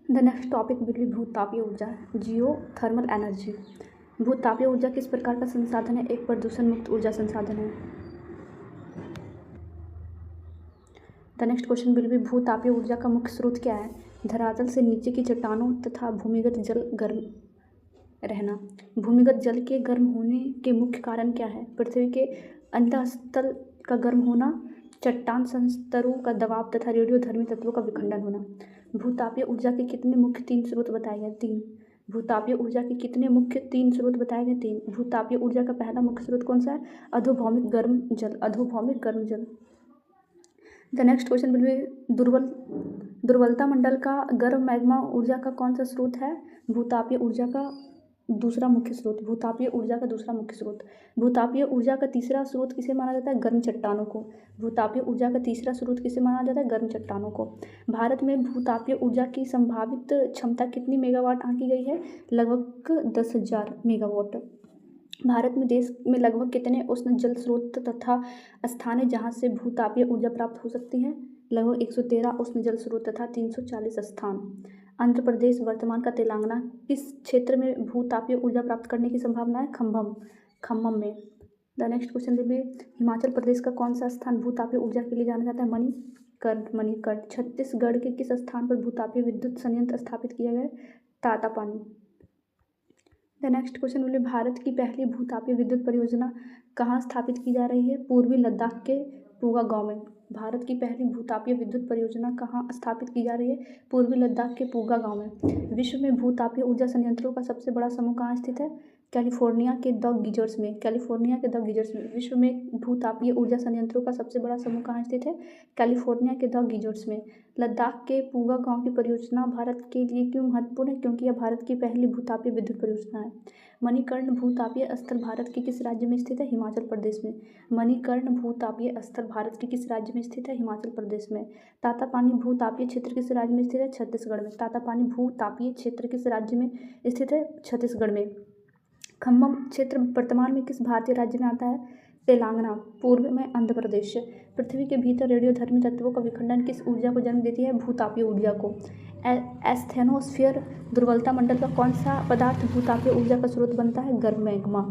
The next topic will be भूतापीय ऊर्जा, geothermal energy. भूतापीय ऊर्जा किस प्रकार का संसाधन है? एक प्रदूषण मुक्त ऊर्जा संसाधन है। The next question will be भूतापीय ऊर्जा का मुख्य स्रोत क्या है? धरातल से नीचे की चट्टानों तथा भूमिगत जल गर्म रहना। भूमिगत जल के गर्म होने के मुख्य कारण क्या है? पृथ्वी के अंतःस्थल का गर्म होना, चट्टान संस्तरों का दबाव तथा रेडियोधर्मी तत्वों का विखंडन होना। भूतापीय ऊर्जा के कितने मुख्य तीन स्रोत बताए गए? 3। भूतापीय ऊर्जा के कितने मुख्य तीन स्रोत बताए गए? 3। भूतापीय ऊर्जा का पहला मुख्य स्रोत कौन सा है? अधोभौमिक गर्म जल। अधोभौमिक गर्म जल। The next question will B दुर्बलता मंडल का गर्म मैग्मा ऊर्जा का कौन सा स्रोत है? भूतापीय ऊर्जा का दूसरा मुख्य स्रोत। भूतापीय ऊर्जा का दूसरा मुख्य स्रोत। भूतापीय ऊर्जा का तीसरा स्रोत किसे माना जाता है? गर्म चट्टानों को। भूतापीय ऊर्जा का तीसरा स्रोत किसे माना जाता है? गर्म चट्टानों को। भारत में भूतापीय ऊर्जा की संभावित क्षमता कितनी मेगावाट आंकी गई है? लगभग 10,000 मेगावाट। भारत में देश में लगभग कितने उष्ण जल स्रोत तथा स्थान है जहाँ से भूतापीय ऊर्जा प्राप्त हो सकती है? लगभग 113 उष्ण जल स्रोत तथा 340 स्थान। आंध्र प्रदेश, वर्तमान का तेलंगाना किस क्षेत्र में भूतापीय ऊर्जा प्राप्त करने की संभावना है? खम्मम में। The next question will be Himachal Pradesh का कौन सा स्थान भूतापीय ऊर्जा के लिए जाना जाता है? मणिकर्ण। छत्तीसगढ़ के किस स्थान पर भूतापीय विद्युत संयंत्र स्थापित किया गया है? Tatapani. The next question will B Bharat की पहली भूतापीय विद्युत परियोजना कहाँ स्थापित की जा रही है? पूर्वी लद्दाख के पूगा गांव में। भारत की पहली भूतापीय विद्युत परियोजना कहाँ स्थापित की जा रही है? पूर्वी लद्दाख के पूगा गांव में। विश्व में भूतापीय ऊर्जा संयंत्रों का सबसे बड़ा समूह कहाँ स्थित है? कैलिफोर्निया के द गीजर्स में। कैलिफोर्निया के द गीजर्स में। विश्व में भूतापीय ऊर्जा संयंत्रों का सबसे बड़ा समूह कहाँ स्थित है? कैलिफोर्निया के द गीजर्स में। लद्दाख के पूगा गांव की परियोजना भारत के लिए क्यों महत्वपूर्ण है? क्योंकि यह भारत की पहली भूतापीय विद्युत परियोजना है। मणिकर्ण भूतापीय स्थल भारत के किस राज्य में स्थित है? हिमाचल प्रदेश में। मणिकर्ण भूतापीय स्थल भारत के किस राज्य में स्थित है? हिमाचल प्रदेश में। तातापानी भूतापीय क्षेत्र किस राज्य में स्थित है? छत्तीसगढ़ में। तातापानी भूतापीय क्षेत्र किस राज्य में स्थित है? छत्तीसगढ़ में। खम्मम क्षेत्र वर्तमान में किस भारतीय राज्य में आता है? तेलंगाना। पूर्व में आंध्र प्रदेश। पृथ्वी के भीतर रेडियोधर्मी तत्वों का विखंडन किस ऊर्जा को जन्म देती है? भूतापीय ऊर्जा को। एस्थेनोस्फीयर दुर्बलता मंडल का कौन सा पदार्थ भूतापीय ऊर्जा का स्रोत बनता है? गर्म मैग्मा।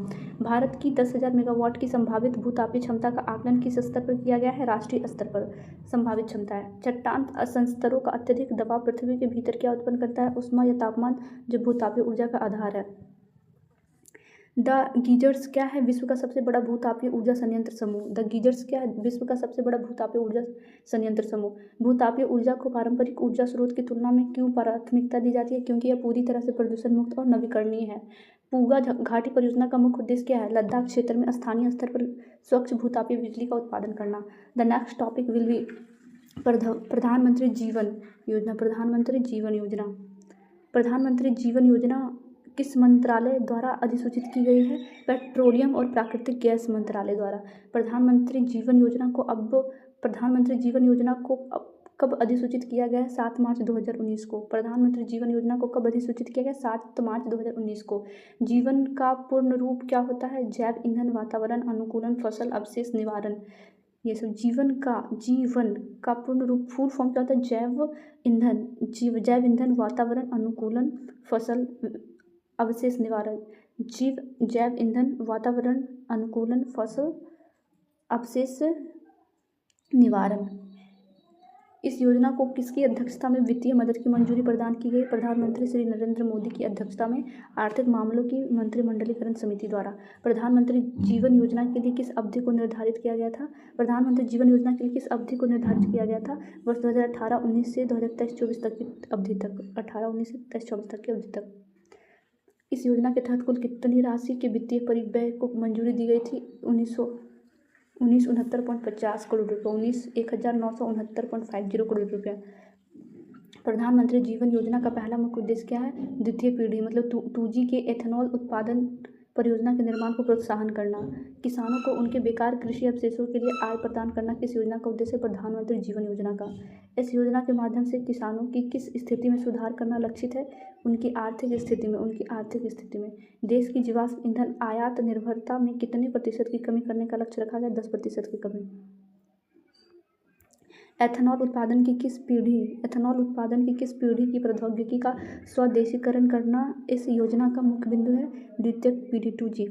भारत की 10,000 मेगावाट की संभावित भूतापीय क्षमता का आकलन किस स्तर पर किया गया है? राष्ट्रीय स्तर पर संभावित क्षमता है। चट्टान संस्तरों का अत्यधिक दबाव पृथ्वी के भीतर क्या उत्पन्न करता है? ऊष्मा या तापमान, जो भूतापीय ऊर्जा का आधार है। द गीजर्स क्या है? विश्व का सबसे बड़ा भूतापीय ऊर्जा संयंत्र समूह। द गीजर्स क्या है? विश्व का सबसे बड़ा भूतापीय ऊर्जा संयंत्र समूह। भूतापीय ऊर्जा को पारंपरिक ऊर्जा स्रोत की तुलना में क्यों प्राथमिकता दी जाती है? क्योंकि यह पूरी तरह से प्रदूषण मुक्त और नवीकरणीय है। पूगा घाटी परियोजना का मुख्य उद्देश्य क्या है? लद्दाख क्षेत्र में स्थानीय स्तर पर स्वच्छ भूतापीय बिजली का उत्पादन करना। The next topic will B प्रधानमंत्री जीवन योजना। प्रधानमंत्री जीवन योजना। प्रधानमंत्री जीवन योजना किस मंत्रालय द्वारा अधिसूचित की गई है? पेट्रोलियम और प्राकृतिक गैस मंत्रालय द्वारा। प्रधानमंत्री जीवन योजना को कब अधिसूचित किया गया है? 7 मार्च 2019 को। प्रधानमंत्री जीवन योजना को कब अधिसूचित किया गया? 7 मार्च 2019 को। जीवन का पूर्ण रूप क्या होता है? जैव ईंधन, वातावरण अनुकूलन, फसल अवशेष निवारण। ये सब जीवन का पूर्ण रूप फुल फॉर्म क्या होता है? जैव ईंधन, वातावरण अनुकूलन, फसल अवशेष निवारण। जैव ईंधन, वातावरण अनुकूलन, फसल अवशेष निवारण। इस योजना को किसकी अध्यक्षता में वित्तीय मदद की मंजूरी प्रदान की गई? प्रधानमंत्री श्री नरेंद्र मोदी की अध्यक्षता में आर्थिक मामलों की मंत्रिमंडलीकरण समिति द्वारा। प्रधानमंत्री जीवन योजना के लिए किस अवधि को निर्धारित किया गया था? प्रधानमंत्री जीवन योजना के लिए किस अवधि को निर्धारित किया गया था? वर्ष 2018-19 से 2023-24 तक की अवधि तक। 18-19 से 23-24 तक की अवधि तक। इस योजना के तहत कुल कितनी राशि के वित्तीय परिव्यय को मंजूरी दी गई थी? 1969.50 करोड़ रुपये। 19,969.50 करोड़ रुपये। प्रधानमंत्री जीवन योजना का पहला मुख्य उद्देश्य क्या है? द्वितीय पीढ़ी मतलब 2G के एथेनॉल उत्पादन परियोजना के निर्माण को प्रोत्साहन करना। किसानों को उनके बेकार कृषि अवशेषों के लिए आय प्रदान करना किस योजना का उद्देश्य है? प्रधानमंत्री जीवन योजना का। इस योजना के माध्यम से किसानों की किस स्थिति में सुधार करना लक्षित है? उनकी आर्थिक स्थिति में। देश की जीवाश्म ईंधन आयात निर्भरता में कितने प्रतिशत की कमी करने का लक्ष्य रखा गया? 10% की कमी। एथेनॉल उत्पादन की किस पीढ़ी की प्रौद्योगिकी का स्वदेशीकरण करना इस योजना का मुख्य बिंदु है? द्वितीयक पीढ़ी 2G।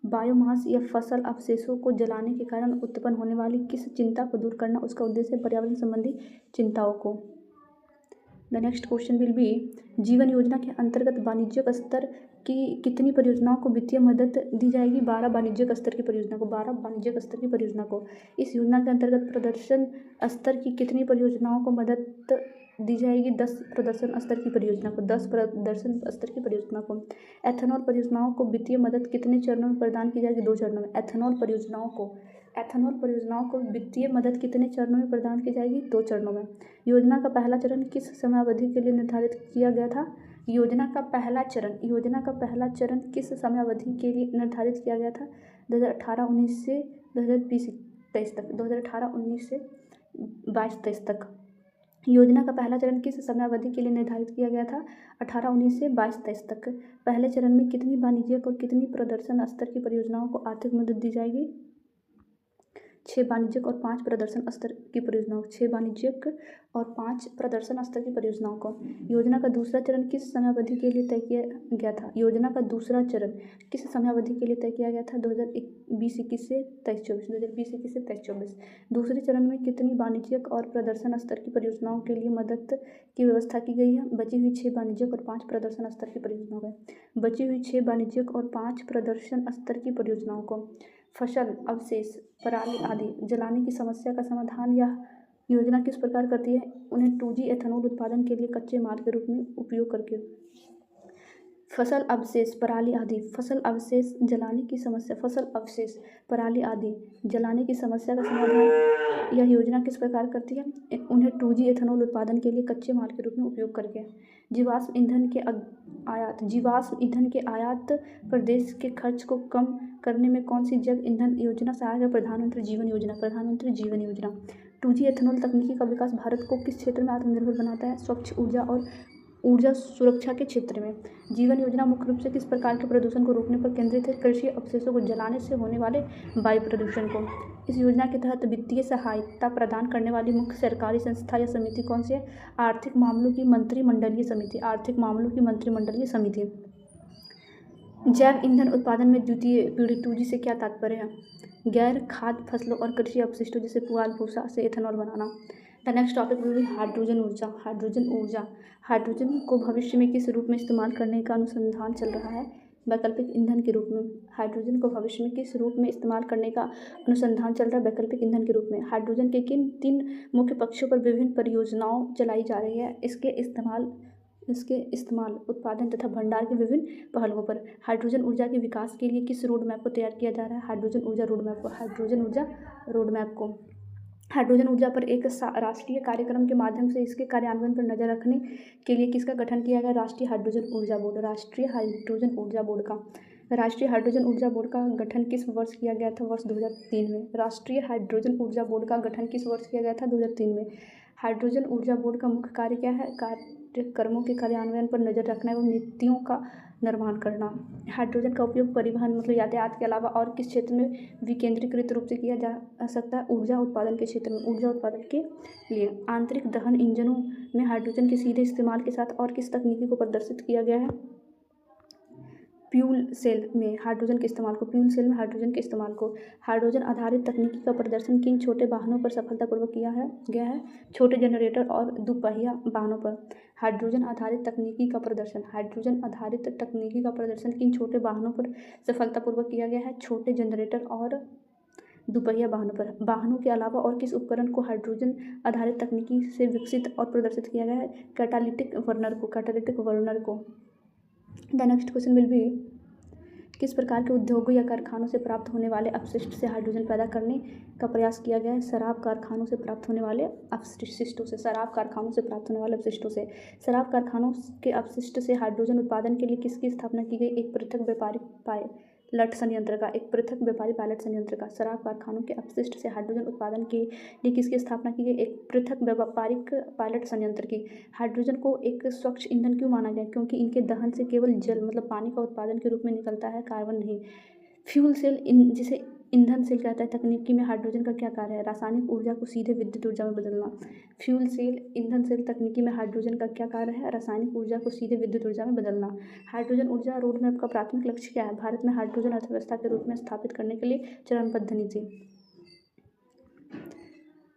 बायोमास या फसल अवशेषों को जलाने के कारण उत्पन्न होने वाली किस चिंता को दूर करना उसका उद्देश्य है? पर्यावरण संबंधी चिंताओं को। The next question will B, जीवन योजना के अंतर्गत वाणिज्यिक स्तर की कितनी परियोजनाओं को वित्तीय मदद दी जाएगी? 12 वाणिज्यिक स्तर की परियोजना को। इस योजना के अंतर्गत प्रदर्शन स्तर की कितनी परियोजनाओं को मदद दी जाएगी? 10 प्रदर्शन स्तर की परियोजना को। एथेनॉल परियोजनाओं को वित्तीय मदद कितने चरणों में प्रदान की जाएगी? 2 चरणों में। एथेनॉल परियोजनाओं को वित्तीय मदद कितने चरणों में प्रदान की जाएगी? 2 चरणों में। योजना का पहला चरण किस समयावधि के लिए निर्धारित किया गया था? योजना का पहला चरण किस समयावधि के लिए निर्धारित किया गया था? 2018-19 से 2020-23 तक। 2018-19 से 22-23 तक। योजना का पहला चरण किस समयावधि के लिए निर्धारित किया गया था? 18-19 से 22-23 तक। पहले चरण में कितनी वाणिज्यिक और कितनी प्रदर्शन स्तर की परियोजनाओं को आर्थिक मदद दी जाएगी? 6 वाणिज्यिक और 5 प्रदर्शन स्तर की परियोजनाओं को। योजना का दूसरा चरण किस समयावधि के लिए तय किया गया था? 2020-21 से 23-24। दूसरे चरण में कितनी वाणिज्यिक और प्रदर्शन स्तर की परियोजनाओं के लिए मदद की व्यवस्था की गई है? बची हुई 6 वाणिज्यिक और 5 प्रदर्शन स्तर की परियोजनाओं को। फसल अवशेष, पराली आदि जलाने की समस्या का समाधान यह योजना किस प्रकार करती है? उन्हें 2G एथेनॉल उत्पादन के लिए कच्चे माल के रूप में उपयोग करके। फसल अवशेष, पराली आदि जलाने की समस्या का समाधान यह योजना किस प्रकार करती है? उन्हें 2G एथेनॉल उत्पादन के लिए कच्चे माल के रूप में उपयोग करके। जीवाश्म ईंधन के आयात पर देश के खर्च को कम करने में कौन सी जैव ईंधन योजना सहायक है? प्रधानमंत्री जीवन योजना। 2G एथेनॉल तकनीकी का विकास भारत को किस क्षेत्र में आत्मनिर्भर बनाता है? स्वच्छ ऊर्जा और ऊर्जा सुरक्षा के क्षेत्र में। जीवन योजना मुख्य रूप से किस प्रकार के प्रदूषण को रोकने पर केंद्रित है? कृषि अवशेषों को जलाने से होने वाले वायु प्रदूषण को। इस योजना के तहत वित्तीय सहायता प्रदान करने वाली मुख्य सरकारी संस्था या समिति कौन सी है? आर्थिक मामलों की मंत्रिमंडलीय समिति। जैव ईंधन उत्पादन में द्वितीय पीढ़ी 2G से क्या तात्पर्य है? गैर खाद्य फसलों और कृषि अवशिष्टों जैसे पुआल भूसा से ethanol banana. The next topic will B hydrogen ऊर्जा। हाइड्रोजन को भविष्य में किस रूप में इस्तेमाल करने का अनुसंधान चल रहा है? वैकल्पिक ईंधन के रूप में। हाइड्रोजन को भविष्य में किस रूप में इस्तेमाल करने का अनुसंधान चल रहा है? वैकल्पिक ईंधन के रूप में। हाइड्रोजन के किन 3 मुख्य पक्षों पर विभिन्न परियोजनाओं चलाई जा रही है? इसके इस्तेमाल, उत्पादन तथा भंडार के विभिन्न पहलुओं पर। हाइड्रोजन ऊर्जा के विकास के लिए किस रोड मैप को तैयार किया जा रहा है? हाइड्रोजन ऊर्जा हाइड्रोजन ऊर्जा पर एक राष्ट्रीय कार्यक्रम के माध्यम से इसके कार्यान्वयन पर नजर रखने के लिए किसका गठन किया गया? राष्ट्रीय हाइड्रोजन ऊर्जा बोर्ड का गठन किस वर्ष किया गया था? वर्ष 2003 में। राष्ट्रीय हाइड्रोजन ऊर्जा बोर्ड का गठन किस वर्ष किया गया था? 2003 में। हाइड्रोजन ऊर्जा बोर्ड का मुख्य कार्य क्या है? कार्यक्रमों के कार्यान्वयन पर नजर रखना एवं नीतियों का निर्माण करना। हाइड्रोजन का उपयोग परिवहन यातायात के अलावा और किस क्षेत्र में विकेंद्रीकृत रूप से किया जा सकता है? ऊर्जा उत्पादन के क्षेत्र में। ऊर्जा उत्पादन के लिए आंतरिक दहन इंजनों में हाइड्रोजन के सीधे इस्तेमाल के साथ और किस तकनीकी को प्रदर्शित किया गया है? फ्यूल सेल में हाइड्रोजन के इस्तेमाल को। हाइड्रोजन आधारित तकनीकी का प्रदर्शन किन छोटे वाहनों पर सफलतापूर्वक किया गया है? छोटे जनरेटर और दुपहिया वाहनों पर। हाइड्रोजन आधारित तकनीकी का प्रदर्शन किन छोटे वाहनों पर सफलतापूर्वक किया गया है? छोटे जनरेटर और दुपहिया वाहनों पर। वाहनों के अलावा और किस उपकरण को हाइड्रोजन आधारित तकनीकी से विकसित और प्रदर्शित किया गया है? कैटालिटिक बर्नर को। The next question will B, किस प्रकार के उद्योगों या कारखानों से प्राप्त होने वाले अपशिष्ट से हाइड्रोजन पैदा करने का प्रयास किया गया है? शराब कारखानों से प्राप्त होने वाले अपशिष्टों से। शराब कारखानों के अपशिष्ट से हाइड्रोजन उत्पादन के लिए किसकी स्थापना की गई? एक पृथक व्यापारी पायलट संयंत्र का। शराब कारखानों के अपशिष्ट से हाइड्रोजन उत्पादन के लिए किसकी स्थापना की गई? एक पृथक व्यापारिक पायलट संयंत्र की। हाइड्रोजन को एक स्वच्छ ईंधन क्यों माना गया? क्योंकि इनके दहन से केवल जल पानी का उत्पादन के रूप में निकलता है, कार्बन नहीं। फ्यूल सेल जिसे ईंधन सेल कहता है तकनीकी में हाइड्रोजन का क्या कार्य है? रासायनिक ऊर्जा को सीधे विद्युत ऊर्जा में बदलना। फ्यूल सेल ईंधन सेल तकनीकी में हाइड्रोजन का क्या कार्य है? रासायनिक ऊर्जा को सीधे विद्युत ऊर्जा में बदलना। हाइड्रोजन ऊर्जा रोड मैप का प्राथमिक लक्ष्य क्या है? भारत में हाइड्रोजन अर्थव्यवस्था के रूप में स्थापित करने के लिए चरणबद्ध नीति।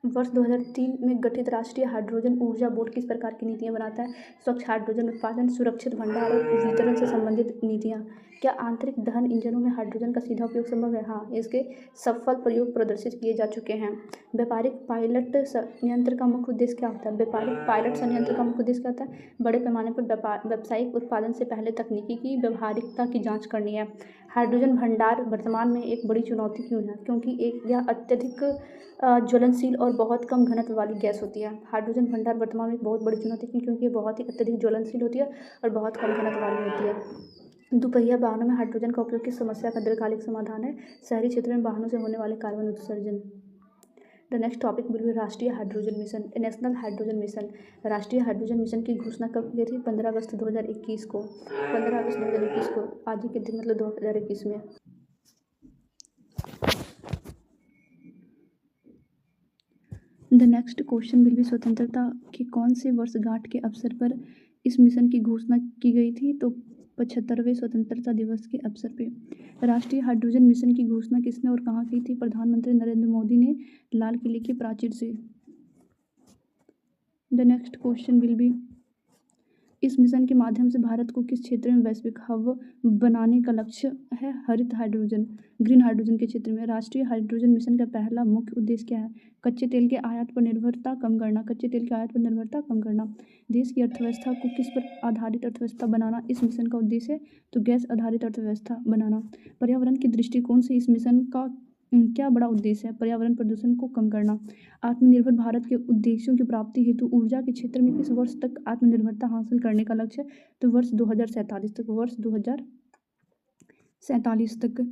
वर्ष 2003 में गठित राष्ट्रीय हाइड्रोजन ऊर्जा बोर्ड किस प्रकार की नीतियां बनाता है? स्वच्छ हाइड्रोजन उत्पादन, सुरक्षित भंडार और वितरण से संबंधित नीतियां। क्या आंतरिक दहन इंजनों में हाइड्रोजन का सीधा उपयोग संभव है? हाँ, इसके सफल प्रयोग प्रदर्शित किए जा चुके हैं। व्यापारिक पायलट संयंत्र का मुख्य उद्देश्य क्या होता है? व्यापारिक पायलट संयंत्र का मुख्य उद्देश्य क्या होता है? बड़े पैमाने पर व्यावसायिक उत्पादन से पहले तकनीकी की व्यवहारिकता की जाँच करनी है। हाइड्रोजन भंडार वर्तमान में एक बड़ी चुनौती क्यों है? क्योंकि यह अत्यधिक ज्वलनशील और बहुत कम घनत्व वाली गैस होती है। हाइड्रोजन भंडार वर्तमान में एक बहुत बड़ी चुनौती है क्योंकि ये बहुत ही अत्यधिक ज्वलनशील होती है और बहुत कम घनत्व वाली होती है। दुपहिया वाहनों में हाइड्रोजन का उपयोग किस समस्या का दीर्घकालिक समाधान है? शहरी क्षेत्र में वाहनों से होने वाले कार्बन उत्सर्जन। The next topic will be राष्ट्रीय hydrogen mission, national hydrogen mission. राष्ट्रीय हाइड्रोजन मिशन की घोषणा कब की थी? 15 अगस्त 2021 को। 15 अगस्त 2021 को, आज ही के दिन मतलब 2021 में। The next question will B स्वतंत्रता के कौन से वर्षगांठ के अवसर पर इस मिशन की घोषणा की गई थी? तो 75वें स्वतंत्रता दिवस के अवसर पे। राष्ट्रीय हाइड्रोजन मिशन की घोषणा किसने और कहाँ की थी? प्रधानमंत्री नरेंद्र मोदी ने लाल किले के प्राचीर से। The next question will B इस मिशन के माध्यम से भारत को किस क्षेत्र में वैश्विक हब बनाने का लक्ष्य है? हरित हाइड्रोजन, ग्रीन हाइड्रोजन के क्षेत्र में। राष्ट्रीय हाइड्रोजन मिशन का पहला मुख्य उद्देश्य क्या है? कच्चे तेल के आयात पर निर्भरता कम करना। कच्चे तेल के आयात पर निर्भरता कम करना। देश की अर्थव्यवस्था को किस पर आधारित अर्थव्यवस्था बनाना इस मिशन का उद्देश्य है? तो गैस आधारित अर्थव्यवस्था बनाना। पर्यावरण के दृष्टिकोण से इस मिशन का क्या बड़ा उद्देश्य है? पर्यावरण प्रदूषण को कम करना। आत्मनिर्भर भारत के उद्देश्यों की प्राप्ति हेतु ऊर्जा के क्षेत्र में किस वर्ष तक आत्मनिर्भरता हासिल करने का लक्ष्य है? तो वर्ष 2047 तक। वर्ष 2047 तक।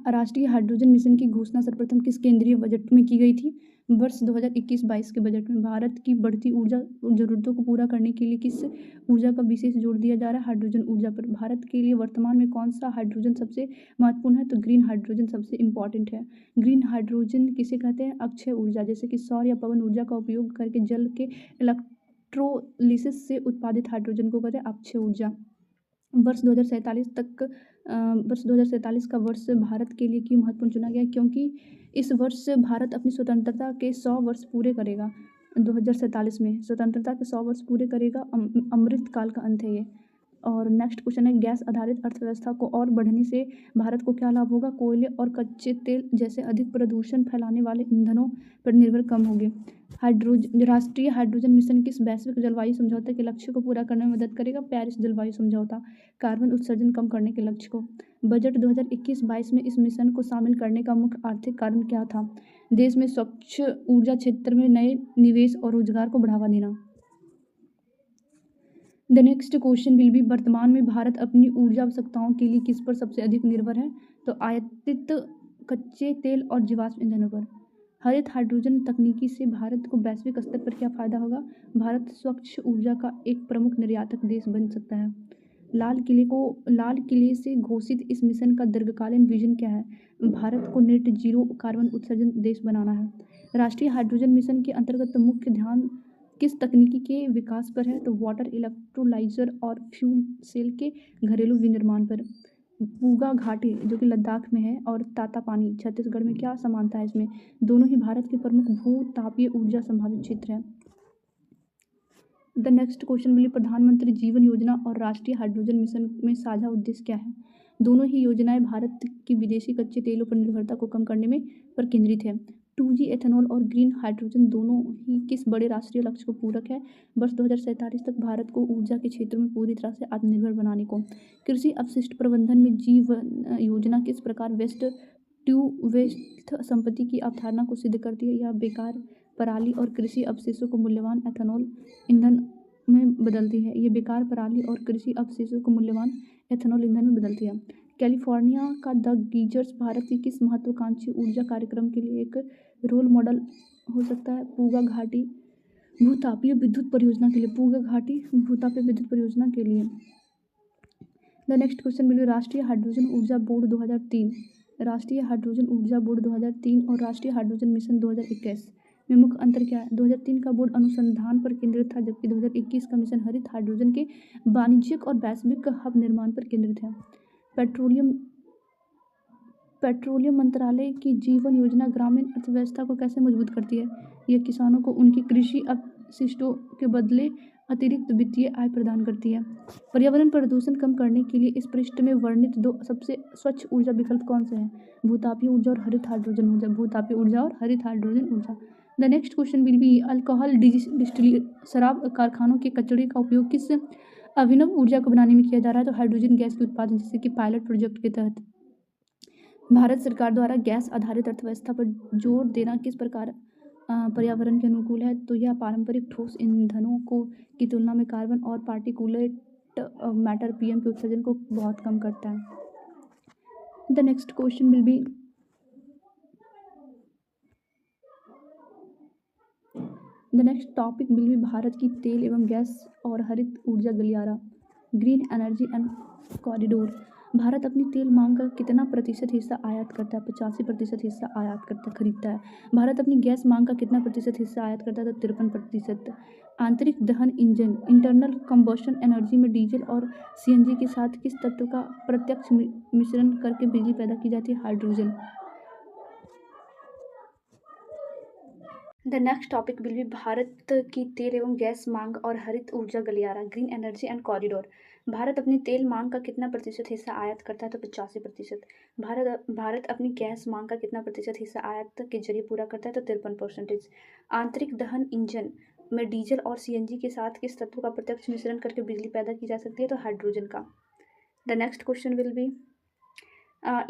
राष्ट्रीय हाइड्रोजन मिशन की घोषणा सर्वप्रथम किस केंद्रीय बजट में की गई थी? वर्ष 2021-22 के बजट में। भारत की बढ़ती ऊर्जा जरूरतों को पूरा करने के लिए किस ऊर्जा का विशेष जोर दिया जा रहा है? हाइड्रोजन ऊर्जा पर। भारत के लिए वर्तमान में कौन सा हाइड्रोजन सबसे महत्वपूर्ण है? तो ग्रीन हाइड्रोजन सबसे इम्पॉर्टेंट है। ग्रीन हाइड्रोजन किसे कहते हैं? अक्षय ऊर्जा, जैसे कि सौर या पवन ऊर्जा का उपयोग करके जल के इलेक्ट्रोलिसिस से उत्पादित हाइड्रोजन को कहते हैं अक्षय ऊर्जा। वर्ष 2047 का वर्ष भारत के लिए क्यों महत्वपूर्ण चुना गया? क्योंकि इस वर्ष भारत अपनी स्वतंत्रता के 100 वर्ष पूरे करेगा। 2047 में स्वतंत्रता के 100 वर्ष पूरे करेगा। अमृत काल का अंत है ये। और नेक्स्ट क्वेश्चन है, गैस आधारित अर्थव्यवस्था को और बढ़ने से भारत को क्या लाभ होगा? कोयले और कच्चे तेल जैसे अधिक प्रदूषण फैलाने वाले ईंधनों पर निर्भर कम होंगे। राष्ट्रीय हाइड्रोजन मिशन किस वैश्विक जलवायु समझौते के लक्ष्य को पूरा करने में मदद करेगा? पेरिस जलवायु समझौता। कार्बन उत्सर्जन कम करने के लक्ष्य को। बजट 2021-22 में इस मिशन को शामिल करने का मुख्य आर्थिक कारण क्या था? देश में स्वच्छ ऊर्जा क्षेत्र में नए निवेश और रोजगार को बढ़ावा देना। The next question will B वर्तमान में भारत अपनी ऊर्जा आवश्यकताओं के लिए किस पर सबसे अधिक निर्भर है? तो आयातित कच्चे तेल और जीवाश्म ईंधनों पर। हरित हाइड्रोजन तकनीकी से भारत को वैश्विक स्तर पर क्या फायदा होगा? भारत स्वच्छ ऊर्जा का एक प्रमुख निर्यातक देश बन सकता है। लाल किले से घोषित इस मिशन का दीर्घकालीन विजन क्या है? भारत को नेट जीरो कार्बन उत्सर्जन देश बनाना है। राष्ट्रीय हाइड्रोजन मिशन के अंतर्गत मुख्य ध्यान किस तकनीकी के विकास पर है? तो वाटर इलेक्ट्रोलाइजर और फ्यूल सेल के घरेलू विनिर्माण पर। पूगा घाटी जो कि लद्दाख में है और तातापानी छत्तीसगढ़ में, क्या समानता है इसमें? दोनों ही भारत के प्रमुख भू-तापीय ऊर्जा संभावित क्षेत्र हैं। द नेक्स्ट क्वेश्चन विल प्रधानमंत्री जीवन योजना और राष्ट्रीय हाइड्रोजन मिशन में साझा उद्देश्य क्या है? दोनों ही योजनाएं भारत की विदेशी कच्चे तेलों पर निर्भरता को कम करने में पर केंद्रित है। 2G एथेनॉल और ग्रीन हाइड्रोजन दोनों ही किस बड़े राष्ट्रीय लक्ष्य को पूरक है? वर्ष 2047 तक भारत को ऊर्जा के क्षेत्र में पूरी तरह से आत्मनिर्भर बनाने को। कृषि अपशिष्ट प्रबंधन में जीवन योजना किस प्रकार वेस्ट टू वेस्ट संपत्ति की अवधारणा को सिद्ध करती है? यह बेकार पराली और कृषि अवशेषों को मूल्यवान एथेनॉल ईंधन में बदलती है। ये बेकार पराली और कृषि अवशेषों को मूल्यवान एथेनॉल ईंधन में बदलती है। कैलिफोर्निया का द गीजर्स भारत की किस महत्वाकांक्षी ऊर्जा कार्यक्रम के लिए एक रोल मॉडल हो सकता है? पूगा घाटी भूतापीय विद्युत परियोजना के लिए। पूगा घाटी भूतापीय विद्युत परियोजना के लिए। द नेक्स्ट क्वेश्चन मिले राष्ट्रीय हाइड्रोजन ऊर्जा बोर्ड 2003 राष्ट्रीय हाइड्रोजन ऊर्जा बोर्ड 2003 और राष्ट्रीय हाइड्रोजन मिशन 2021 में मुख्य अंतर क्या है? 2003 का बोर्ड अनुसंधान पर केंद्रित था, जबकि 2021 का मिशन हरित हाइड्रोजन के वाणिज्यिक और वैश्विक हब निर्माण पर केंद्रित है। पेट्रोलियम मंत्रालय की जीवन योजना ग्रामीण अर्थव्यवस्था को कैसे मजबूत करती है? यह किसानों को उनकी कृषि अपशिष्टों के बदले अतिरिक्त वित्तीय आय प्रदान करती है। पर्यावरण प्रदूषण कम करने के लिए इस पृष्ठ में वर्णित दो सबसे स्वच्छ ऊर्जा विकल्प कौन से हैं? भूतापीय ऊर्जा और हरित हाइड्रोजन ऊर्जा। भूतापीय ऊर्जा और हरित हाइड्रोजन ऊर्जा। The next question will B alcohol distil शराब कारखानों के कचरे का उपयोग किस अभिनव ऊर्जा को बनाने में किया जा रहा है? तो हाइड्रोजन गैस के उत्पादन, जैसे कि पायलट प्रोजेक्ट के तहत। भारत सरकार द्वारा गैस आधारित अर्थव्यवस्था पर जोर देना किस प्रकार पर्यावरण के अनुकूल है? तो यह पारंपरिक ठोस ईंधनों की तुलना में कार्बन और पार्टिकुलेट मैटर पीएम के उत्सर्जन को बहुत कम करता है। The next question will be the next topic will B Bharat की तेल एवं गैस और हरित ऊर्जा गलियारा, green energy and corridor. Bharat अपनी तेल मांग का कितना प्रतिशत हिस्सा आयात करता है? 85% हिस्सा आयात करता खरीदता है। भारत अपनी गैस मांग का कितना प्रतिशत हिस्सा आयात करता है? तो 53%। आंतरिक दहन इंजन, इंटरनल कंबशन एनर्जी में डीजल और सीएनजी के साथ किस तत्व का प्रत्यक्ष मिश्रण करके बिजली पैदा की जाती है? Hydrogen. The next topic will B Bharat की तेल एवं गैस मांग और हरित ऊर्जा गलियारा, green energy and corridor. Bharat अपनी तेल मांग का कितना प्रतिशत हिस्सा आयात करता है? तो 85%। भारत अपनी गैस मांग का कितना प्रतिशत हिस्सा आयात के जरिए पूरा करता है? तो 53%। आंतरिक दहन इंजन में डीजल और सीएनजी के साथ किस तत्व का प्रत्यक्ष मिश्रण करके बिजली पैदा की जा सकती है? तो हाइड्रोजन का। The next question will B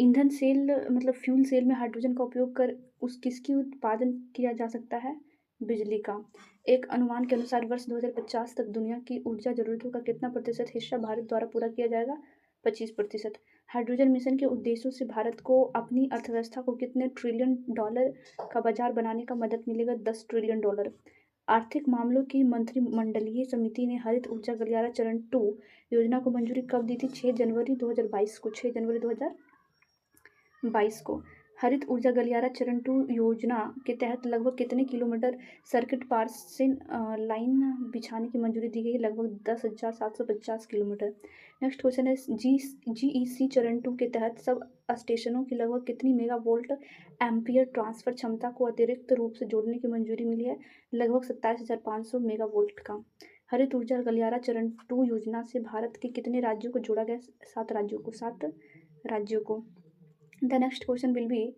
ईंधन सेल मतलब फ्यूल सेल में हाइड्रोजन का उपयोग कर किसकी उत्पादन किया जा सकता है? बिजली का। एक अनुमान के अनुसार वर्ष 2050 तक दुनिया की ऊर्जा जरूरतों का कितना प्रतिशत हिस्सा भारत द्वारा पूरा किया जाएगा? 25%। हाइड्रोजन मिशन के उद्देश्यों से भारत को अपनी अर्थव्यवस्था को कितने ट्रिलियन डॉलर का बाजार बनाने का मदद मिलेगा? 10 ट्रिलियन डॉलर। आर्थिक मामलों की मंत्रिमंडलीय समिति ने हरित ऊर्जा गलियारा चरण 2 योजना को मंजूरी कब दी थी? 6 जनवरी 2022 को। 6 जनवरी 2022 को। हरित ऊर्जा गलियारा चरण 2 योजना के तहत लगभग कितने किलोमीटर सर्किट पार्सिंग लाइन बिछाने की मंजूरी दी गई है? लगभग 10,750 किलोमीटर। नेक्स्ट क्वेश्चन है जीईसी चरण 2 के तहत सब स्टेशनों की लगभग कितनी मेगावोल्ट एम्पियर ट्रांसफर क्षमता को अतिरिक्त रूप से जोड़ने की मंजूरी मिली है? लगभग 27,500 मेगावोल्ट का। हरित ऊर्जा गलियारा चरण 2 योजना से भारत के कितने राज्यों को जोड़ा गया? 7 राज्यों को। The next question will B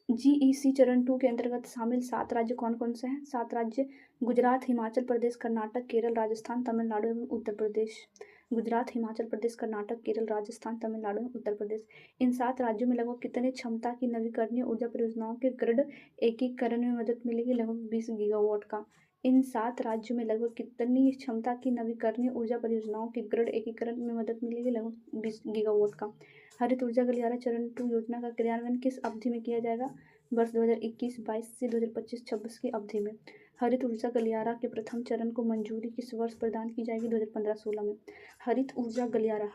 GEC चरण 2 के अंतर्गत शामिल 7 राज्य कौन कौन से हैं? 7 राज्य गुजरात, हिमाचल प्रदेश, कर्नाटक, केरल, राजस्थान, तमिलनाडु एवं उत्तर प्रदेश। गुजरात, हिमाचल प्रदेश, कर्नाटक, केरल, राजस्थान, तमिलनाडु एवं उत्तर प्रदेश। इन 7 राज्यों में लगभग कितने क्षमता की नवीकरणीय ऊर्जा परियोजनाओं के ग्रिड एकीकरण में मदद मिलेगी? लगभग 20 गीगावाट का। इन 7 राज्यों में लगभग कितनी क्षमता की नवीकरणीय ऊर्जा परियोजनाओं के ग्रिड एकीकरण में मदद मिलेगी? लगभग 20 गीगावाट का। हरित ऊर्जा गलियारा चरण 2 योजना का क्रियान्वयन किस अवधि में किया जाएगा? वर्ष 2021-22 से 2025-26 की अवधि में। हरित ऊर्जा गलियारा के प्रथम चरण को मंजूरी किस वर्ष प्रदान की जाएगी? 2015-16 में। हरित ऊर्जा गलियारा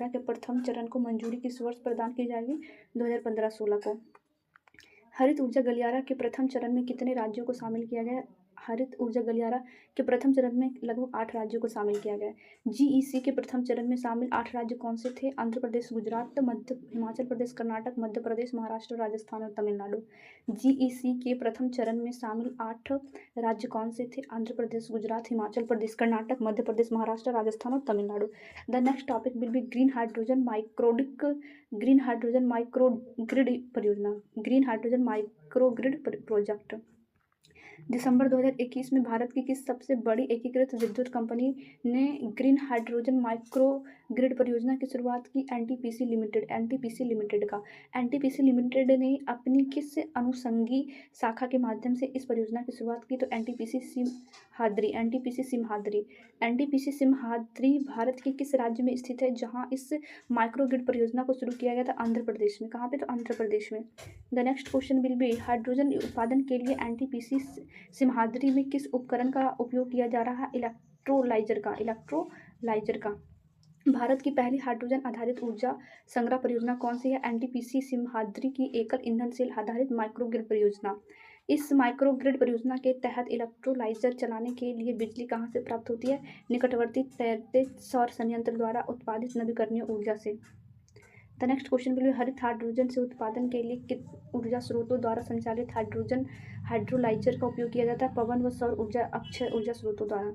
के प्रथम चरण को मंजूरी किस वर्ष प्रदान की जाएगी? 2015-16 को। हरित ऊर्जा गलियारा के प्रथम चरण में कितने राज्यों को शामिल किया गया? हरित ऊर्जा गलियारा के प्रथम चरण में लगभग 8 राज्यों को शामिल किया गया। जीईसी के प्रथम चरण में शामिल 8 राज्य कौन से थे? आंध्र प्रदेश, गुजरात, हिमाचल प्रदेश, कर्नाटक, मध्य प्रदेश, महाराष्ट्र, राजस्थान और तमिलनाडु। जीईसी के प्रथम चरण में शामिल 8 राज्य कौन से थे? आंध्र प्रदेश, गुजरात, हिमाचल प्रदेश, कर्नाटक, मध्य प्रदेश, महाराष्ट्र, राजस्थान और Tamil Nadu. The next topic will be green hydrogen microgrid परियोजना, ग्रीन हाइड्रोजन माइक्रोग्रिड प्रोजेक्ट। दिसंबर 2021 में भारत की किस सबसे बड़ी एकीकृत विद्युत कंपनी ने ग्रीन हाइड्रोजन माइक्रो ग्रिड परियोजना की शुरुआत की? एनटीपीसी लिमिटेड ने अपनी किस अनुषंगी शाखा के माध्यम से इस परियोजना की शुरुआत की? तो एनटीपीसी सिमहाद्री भारत के किस राज्य में स्थित है जहां इस माइक्रो ग्रिड परियोजना को शुरू किया गया था? आंध्र प्रदेश में। कहाँ पे? तो आंध्र प्रदेश में। The next question will B hydrogen उत्पादन के लिए एनटीपीसी सिमहाद्री में किस उपकरण का उपयोग किया जा रहा है? इलेक्ट्रोलाइजर का। भारत की पहली हाइड्रोजन आधारित ऊर्जा संग्रह परियोजना कौन सी है? एनटीपीसी सिमहाद्री की एकल ईंधन सेल आधारित माइक्रोग्रिड परियोजना। इस माइक्रोग्रिड परियोजना के तहत इलेक्ट्रोलाइजर चलाने के लिए बिजली कहाँ से प्राप्त होती है? निकटवर्ती तैरते सौर संयंत्र द्वारा उत्पादित नवीकरणीय ऊर्जा से। The next question will B हरित हाइड्रोजन से उत्पादन के लिए किन ऊर्जा स्रोतों द्वारा संचालित हाइड्रोजन हाइड्रोलाइजर का उपयोग किया जाता है? पवन व सौर ऊर्जा अक्षय ऊर्जा स्रोतों द्वारा।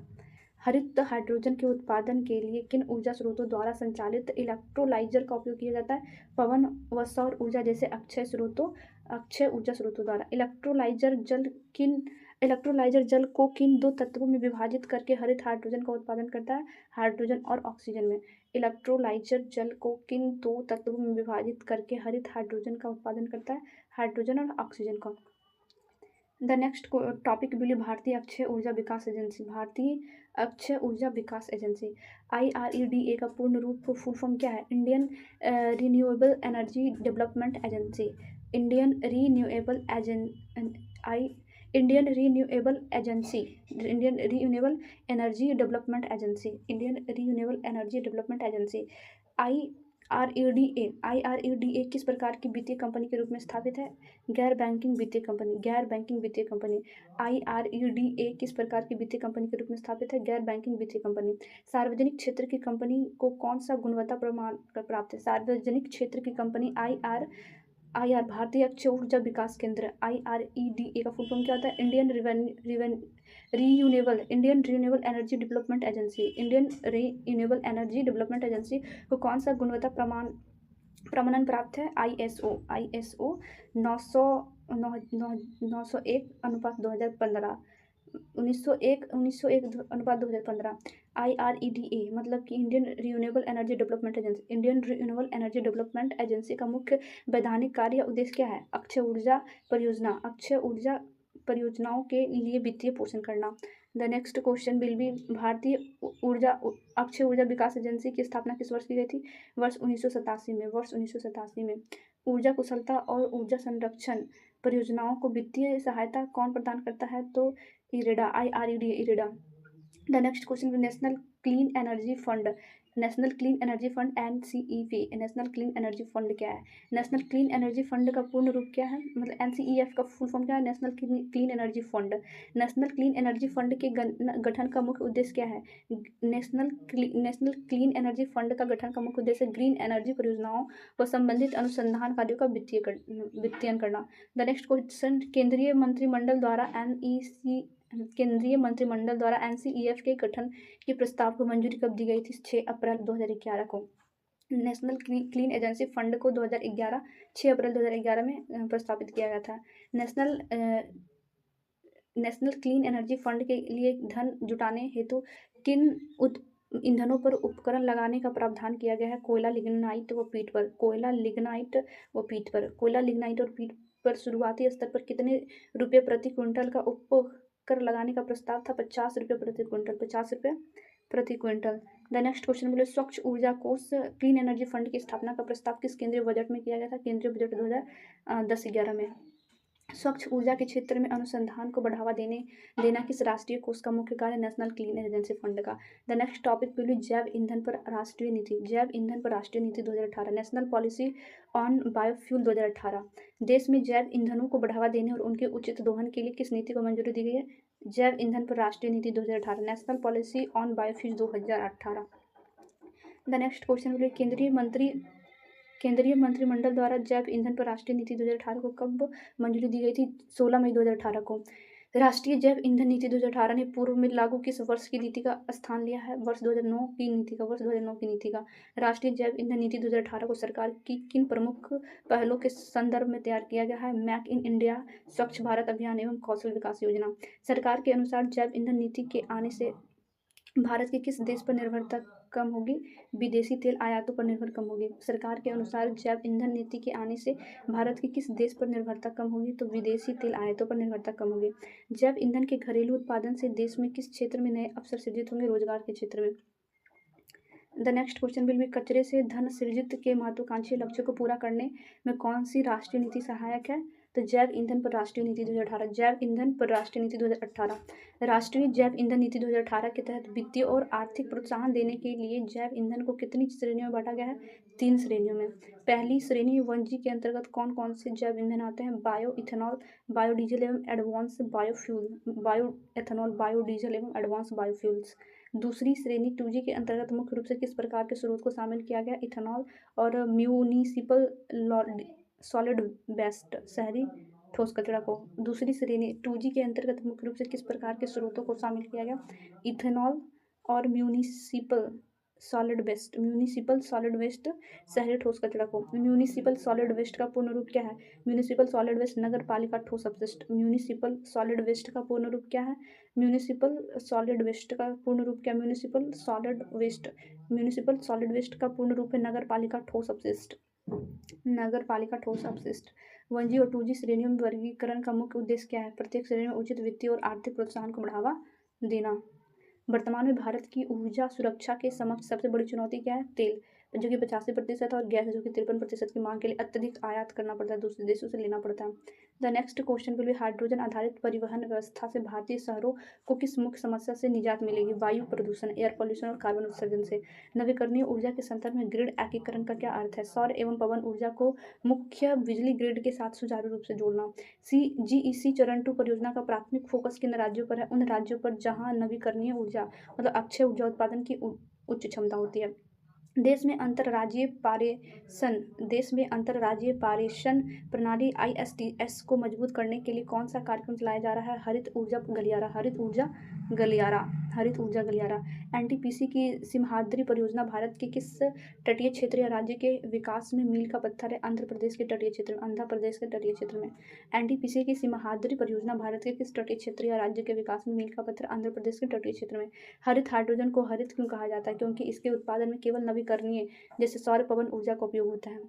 हरित हाइड्रोजन के उत्पादन के लिए किन ऊर्जा स्रोतों द्वारा संचालित इलेक्ट्रोलाइजर का उपयोग किया जाता है? पवन व सौर ऊर्जा जैसे अक्षय ऊर्जा स्रोतों द्वारा। इलेक्ट्रोलाइजर जल को किन दो तत्वों में विभाजित करके हरित हाइड्रोजन का उत्पादन करता है? हाइड्रोजन और ऑक्सीजन में। इलेक्ट्रोलाइजर जल को किन दो तत्वों में विभाजित करके हरित हाइड्रोजन का उत्पादन करता है? हाइड्रोजन और ऑक्सीजन का। द नेक्स्ट टॉपिक विल भारतीय अक्षय ऊर्जा विकास एजेंसी। भारतीय अक्षय ऊर्जा विकास एजेंसी IREDA का पूर्ण रूप फुल फॉर्म क्या है? Indian renewable energy development agency. Indian renewable agency Indian renewable energy development agency Indian renewable energy development agency. IREDA किस प्रकार की वित्तीय कंपनी के रूप में स्थापित है? गैर बैंकिंग वित्तीय कंपनी। IREDA किस प्रकार की वित्तीय कंपनी के रूप में स्थापित है? गैर बैंकिंग वित्तीय कंपनी। सार्वजनिक क्षेत्र की कंपनी को कौन सा गुणवत्ता प्रमाण प्राप्त है? सार्वजनिक क्षेत्र की कंपनी IR भारतीय अक्षय ऊर्जा विकास केंद्र। IREDA का फुल फॉर्म क्या होता है? Indian renewable energy development agency को कौन सा गुणवत्ता प्रमाणन प्राप्त है? ISO 901/2015 1901/2015। IREDA मतलब कि Indian renewable energy development agency. Indian renewable energy development agency का मुख्य वैधानिक कार्य या उद्देश्य क्या है? अक्षय ऊर्जा परियोजनाओं के लिए वित्तीय पोषण करना। The next question will B भारतीय अक्षय ऊर्जा विकास एजेंसी की स्थापना किस वर्ष की गई थी? वर्ष 1987 में। ऊर्जा कुशलता और ऊर्जा संरक्षण परियोजनाओं को वित्तीय सहायता कौन प्रदान करता है? तो IREDA। The next question will national clean energy fund NCEF। National clean energy fund क्या है? नेशनल क्लीन एनर्जी फंड का पूर्ण रूप क्या है? मतलब NCEF का फुल फॉर्म क्या है? National clean energy fund. National clean energy fund के गठन का मुख्य उद्देश्य क्या है? नेशनल क्लीन एनर्जी फंड का गठन का मुख्य उद्देश्य ग्रीन एनर्जी परियोजनाओं व संबंधित अनुसंधान कार्यों का वित्तीयन करना। द नेक्स्ट क्वेश्चन केंद्रीय मंत्रिमंडल द्वारा NCEF के गठन के प्रस्ताव को मंजूरी कब दी गई थी? 6 अप्रैल 2011 को। नेशनल क्लीन एजेंसी फंड को 6 अप्रैल 2011 में प्रस्तावित किया गया था। नेशनल क्लीन एनर्जी फंड के लिए धन जुटाने हेतु किन ईंधनों पर उपकरण लगाने का प्रावधान किया गया है? कोयला, लिग्नाइट व पीट पर। कोयला, लिग्नाइट और पीट पर शुरुआती स्तर पर कितने रुपये प्रति क्विंटल का उपकर लगाने का प्रस्ताव था? 50 रुपये प्रति क्विंटल। द नेक्स्ट क्वेश्चन बोले स्वच्छ ऊर्जा कोष क्लीन एनर्जी फंड की स्थापना का प्रस्ताव किस केंद्रीय बजट में किया गया था? केंद्रीय बजट 2010-11 में। स्वच्छ ऊर्जा के क्षेत्र में अनुसंधान को बढ़ावा देना किस राष्ट्रीय कोष का मुख्य कार्य? नेशनल क्लीन एनर्जी फंड का। The next topic will B जैव ईंधन पर राष्ट्रीय नीति 2018। National policy on biofuel 2018। देश में जैव ईंधनों को बढ़ावा देने और उनके उचित दोहन के लिए किस नीति को मंजूरी दी गई है? जैव ईंधन पर राष्ट्रीय नीति 2018। National policy on biofuel 2018। The next question will B केंद्रीय मंत्रिमंडल द्वारा जैव ईंधन पर राष्ट्रीय नीति 2018 को कब मंजूरी दी गई थी? 16 मई 2018 को। राष्ट्रीय जैव ईंधन नीति 2018 ने पूर्व में लागू किस वर्ष की नीति का स्थान लिया है? वर्ष 2009 की नीति का। राष्ट्रीय जैव ईंधन नीति 2018 को सरकार की किन प्रमुख पहलों के संदर्भ में तैयार किया गया है? मेक इन इंडिया, स्वच्छ भारत अभियान एवं कौशल विकास योजना। सरकार के अनुसार जैव ईंधन नीति के आने से भारत की किस देश पर निर्भरता कम होगी? विदेशी तेल आयातों पर निर्भर कम होगी। सरकार के अनुसार जैव ईंधन नीति के आने से भारत की किस देश पर निर्भरता कम होगी? तो विदेशी तेल आयातों पर निर्भरता कम होगी। जैव ईंधन के घरेलू उत्पादन से देश में किस क्षेत्र में नए अवसर सृजित होंगे? रोजगार के क्षेत्र में। The next question will B कचरे से धन सृजित के महत्वाकांक्षी लक्ष्य को पूरा करने में कौन सी राष्ट्रीय नीति सहायक है? तो जैव ईंधन पर राष्ट्रीय नीति 2018, जैव ईंधन पर राष्ट्रीय नीति 2018। राष्ट्रीय जैव ईंधन नीति 2018 के तहत वित्तीय और आर्थिक प्रोत्साहन देने के लिए जैव ईंधन को कितनी श्रेणियों में बांटा गया है? 3 श्रेणियों में। पहली श्रेणी 1G के अंतर्गत कौन कौन से जैव ईंधन आते हैं? बायो इथेनॉल, बायोडीजल एवं advance biofuel, bio ethanol, biodiesel एवं एडवांस बायोफ्यूल्स। दूसरी श्रेणी 2G के अंतर्गत मुख्य रूप से किस प्रकार के स्रोत को शामिल किया गया? इथेनॉल और म्यूनिसिपल सॉलिड वेस्ट, शहरी ठोस कचरा को। दूसरी श्रेणी 2G के अंतर्गत मुख्य रूप से किस प्रकार के स्रोतों को शामिल किया गया? इथेनॉल और म्यूनिसिपल सॉलिड वेस्ट, शहरी ठोस कचरा को। म्यूनिसिपल सॉलिड वेस्ट का पूर्ण रूप क्या है? म्यूनिसिपल सॉलिड वेस्ट नगर पालिका ठोस अपशिष्ट। म्यूनिसिपल सॉलिड वेस्ट का पूर्ण रूप क्या है? म्यूनिसिपल सॉलिड वेस्ट का पूर्ण रूप क्या? म्यूनिसिपल सॉलिड वेस्ट का पूर्ण रूप है नगर पालिका ठोस अपशिष्ट। 1G और 2G श्रेणियों में वर्गीकरण का मुख्य उद्देश्य क्या है? प्रत्येक श्रेणी में उचित वित्तीय और आर्थिक प्रोत्साहन को बढ़ावा देना। वर्तमान में भारत की ऊर्जा सुरक्षा के समक्ष सबसे बड़ी चुनौती क्या है? तेल, जो कि 85% और गैस, जो कि 53% की मांग के लिए अत्यधिक आयात करना पड़ता है, दूसरे देशों से लेना पड़ता है। The next question will B hydrogen आधारित परिवहन व्यवस्था से भारतीय शहरों को किस मुख्य समस्या से निजात मिलेगी? वायु प्रदूषण, एयर पॉल्यूशन और कार्बन उत्सर्जन से। नवीकरणीय ऊर्जा के संदर्भ में ग्रिड एकीकरण का क्या अर्थ है? सौर एवं पवन ऊर्जा को मुख्य बिजली ग्रिड के साथ सुचारू रूप से जोड़ना। GEC चरण 2 परियोजना का प्राथमिक फोकस किन राज्यों पर है? उन राज्यों पर जहां नवीकरणीय ऊर्जा मतलब अक्षय ऊर्जा उत्पादन की उच्च क्षमता होती है। देश में अंतर्राज्यीय पारेषण प्रणाली ISTS को मजबूत करने के लिए कौन सा कार्यक्रम चलाया जा रहा है? हरित ऊर्जा गलियारा। NTPC की सिमहाद्री परियोजना भारत के किस तटीय क्षेत्र या राज्य के विकास में मील का पत्थर है? आंध्र प्रदेश के तटीय क्षेत्र में। NTPC की सिमहाद्री परियोजना भारत के किस तटीय क्षेत्र या राज्य के विकास में मील का पत्थर? आंध्र प्रदेश के तटीय क्षेत्र में। हरित हाइड्रोजन को हरित क्यों कहा जाता है? क्योंकि इसके उत्पादन में केवल नवीकरणीय जैसे सौर पवन ऊर्जा का उपयोग होता है,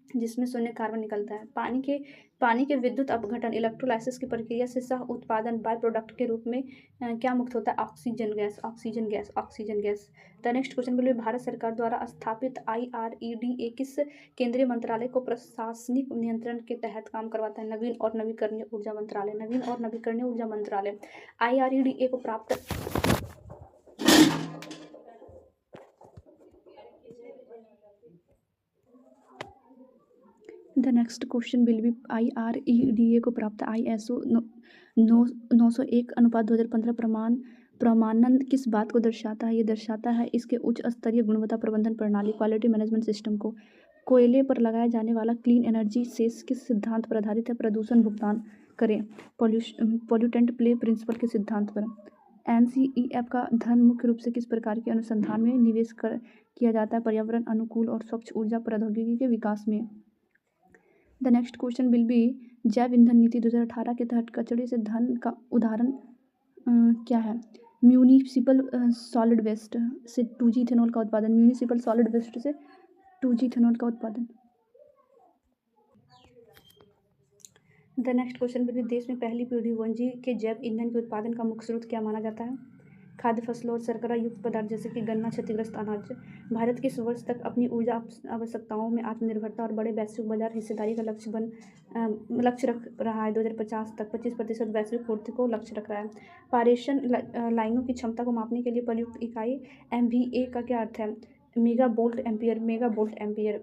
जिसमें शून्य कार्बन निकलता है। पानी के विद्युत अपघटन इलेक्ट्रोलाइसिस की प्रक्रिया से सह उत्पादन बाय प्रोडक्ट के रूप में क्या मुक्त होता है? Oxygen gas. The next question के लिए भारत सरकार द्वारा स्थापित IREDA किस केंद्रीय मंत्रालय को प्रशासनिक नियंत्रण के तहत काम करवाता है? नवीन और नवीकरणीय ऊर्जा मंत्रालय। IREDA को प्राप्त the next question will B IREDA को प्राप्त ISO 901/2015 प्रमाणन किस बात को दर्शाता है? ये दर्शाता है इसके उच्च स्तरीय गुणवत्ता प्रबंधन प्रणाली क्वालिटी मैनेजमेंट सिस्टम को। कोयले पर लगाया जाने वाला क्लीन एनर्जी सेस किस सिद्धांत पर आधारित है? प्रदूषण भुगतान करें, पॉल्यूटेंट पे प्रिंसिपल के सिद्धांत पर। NCEF का धन मुख्य रूप से किस प्रकार के अनुसंधान में निवेश किया जाता है? पर्यावरण अनुकूल और स्वच्छ ऊर्जा प्रौद्योगिकी के विकास में। The next question will B जैव ईंधन नीति 2018 के तहत कचरे से धन का उदाहरण क्या है? म्यूनिसिपल सॉलिड वेस्ट से 2G इथेनॉल का उत्पादन। The next question will B देश में पहली पीढ़ी 1G के जैव ईंधन के उत्पादन का मुख्य स्रोत क्या माना जाता है? खाद्य फसलों और शर्करा युक्त पदार्थ जैसे कि गन्ना, क्षतिग्रस्त अनाज। भारत किस वर्ष तक अपनी ऊर्जा आवश्यकताओं में आत्मनिर्भरता और बड़े वैश्विक बाजार हिस्सेदारी का लक्ष्य रख रहा है? 2050 तक 25% वैश्विक पूर्ति को लक्ष्य रख रहा है। पारेषण लाइनों की क्षमता को मापने के लिए प्रयुक्त इकाई MVA का क्या अर्थ है? Mega volt ampere.